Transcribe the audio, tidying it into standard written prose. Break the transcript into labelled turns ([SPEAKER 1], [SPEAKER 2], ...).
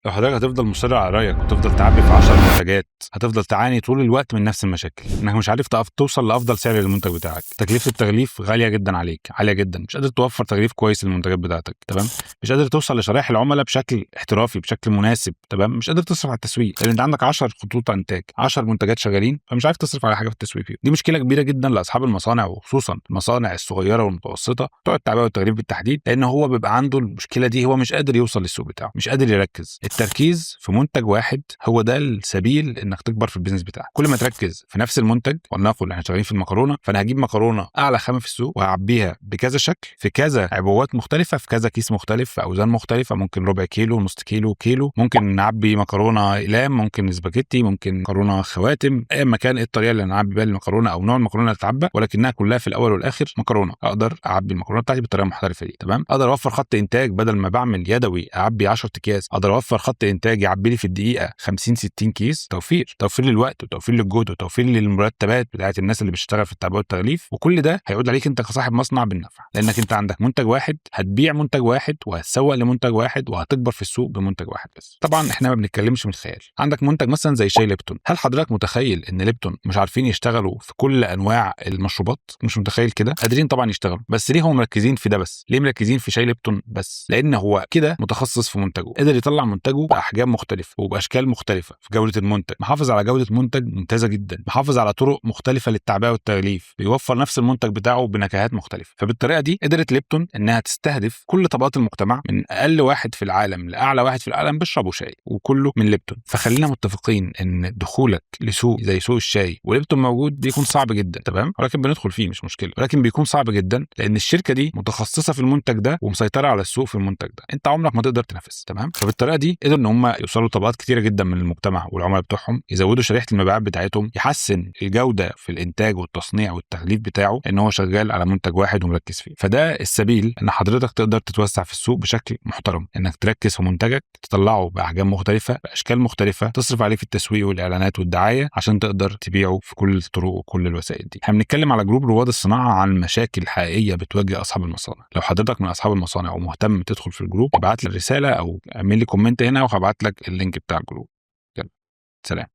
[SPEAKER 1] لو حضرتك هتفضل مصر على رايك وتفضل تعبي في 10 منتجات، هتفضل تعاني طول الوقت من نفس المشاكل، انك مش عارف توصل لافضل سعر للمنتج بتاعك. تكلفه التغليف غاليه جدا عليك، عاليه جدا، مش قادر توفر تغليف كويس للمنتجات بتاعتك، تمام؟ مش قادر توصل لشرائح العملاء بشكل احترافي بشكل مناسب، تمام؟ مش قادر تصرف على التسويق لان انت عندك 10 خطوط انتاج، 10 منتجات شغالين، فمش عارف تصرف على حاجه في التسويق فيهم. دي مشكله كبيره جدا لاصحاب المصانع، وخصوصا المصانع الصغيره والمتوسطه بتوع التعبئه والتغليف بالتحديد، لان هو بيبقى عنده المشكله دي، هو مش قادر يوصل للسوق بتاعه، مش قادر يركز. التركيز في منتج واحد هو ده السبيل انك تكبر في البيزنس بتاعك. كل ما تركز في نفس المنتج، ولنقل احنا شغالين في المكرونه، فانا هجيب مكرونه اعلى خامه في السوق وهعبيها بكذا شكل في كذا عبوات مختلفه في كذا كيس مختلف في اوزان مختلفه، ممكن ربع كيلو، نص كيلو، كيلو، ممكن نعبي مكرونه اقلام، ممكن سباجيتي، ممكن مكرونه خواتم، ايا ما كان الطريقه اللي نعبي بيها المكرونه او نوع المكرونه اللي تتعبى، ولكنها كلها في الاول والاخر مكرونه. اقدر اعبي المكرونه بتاعتي بالطريقه المحترفه دي، تمام؟ اقدر اوفر خط انتاج، بدل ما بعمل يدوي اعبي 10 اكياس، اقدر اوفر خط انتاج يعبي لي في الدقيقه 50 60 كيس. توفير للوقت، وتوفير للجهد، وتوفير للمرتبات بتاعت الناس اللي بتشتغل في التعبئه والتغليف، وكل ده هيعود عليك انت كصاحب مصنع بالنفع، لانك انت عندك منتج واحد، هتبيع منتج واحد، وهتسوق لمنتج واحد، وهتكبر في السوق بمنتج واحد بس. طبعا احنا ما بنتكلمش من الخيال. عندك منتج مثلا زي شاي ليبتون، هل حضرتك متخيل ان ليبتون مش عارفين يشتغلوا في كل انواع المشروبات؟ مش متخيل كده؟ قادرين طبعا يشتغلوا، بس ليه هم مركزين في ده بس؟ ليه مركزين في شاي ليبتون بس؟ لان هو كده متخصص في منتجه، قدر يطلع منتجه باحجام مختلفه وباشكال مختلفه، في جوده المنتج محافظ على جوده منتج ممتازه جدا، محافظ على طرق مختلفه للتعبئه والتغليف، بيوفر نفس المنتج بتاعه بنكهات مختلفه. فبالطريقه دي قدرت ليبتون انها تستهدف كل طبقات المجتمع، من اقل واحد في العالم لاعلى واحد في العالم بيشربوا شاي، وكله من ليبتون. فخلينا متفقين ان دخولك لسوق زي سوق الشاي وليبتون موجود بيكون صعب جدا، تمام؟ ولكن بندخل فيه مش مشكله، ولكن بيكون صعب جدا لان الشركه دي متخصصه في المنتج ده ومسيطره على السوق في المنتج ده، انت عمرك ما تقدر تنافس، تمام؟ فبالطريقه دي قدروا ان هم يوصلوا لطبقات كتيره جدا من المجتمع والعملاء بتوعهم، يزودوا شريحه المبيعات بتاعتهم، يحسن الجوده في الانتاج والتصنيع والتغليف بتاعه، ان هو شغال على منتج واحد ومركز فيه. فده السبيل ان حضرتك تقدر تتوسع في السوق بشكل محترم، انك تركز في منتجك، تطلعه باحجام مختلفه، باشكال مختلفه، تصرف عليه في التسويق والاعلانات والدعايه عشان تقدر تبيعه في كل الطرق وكل الوسائل دي. احنا بنتكلم على جروب رواد الصناعه عن مشاكل حقيقيه بتواجه اصحاب المصانع. لو حضرتك من اصحاب المصانع ومهتم تدخل في الجروب، ابعت لي رساله او اعمل لي كومنت هنا وهبعت لك اللينك بتاع الجروب. يلا، سلام.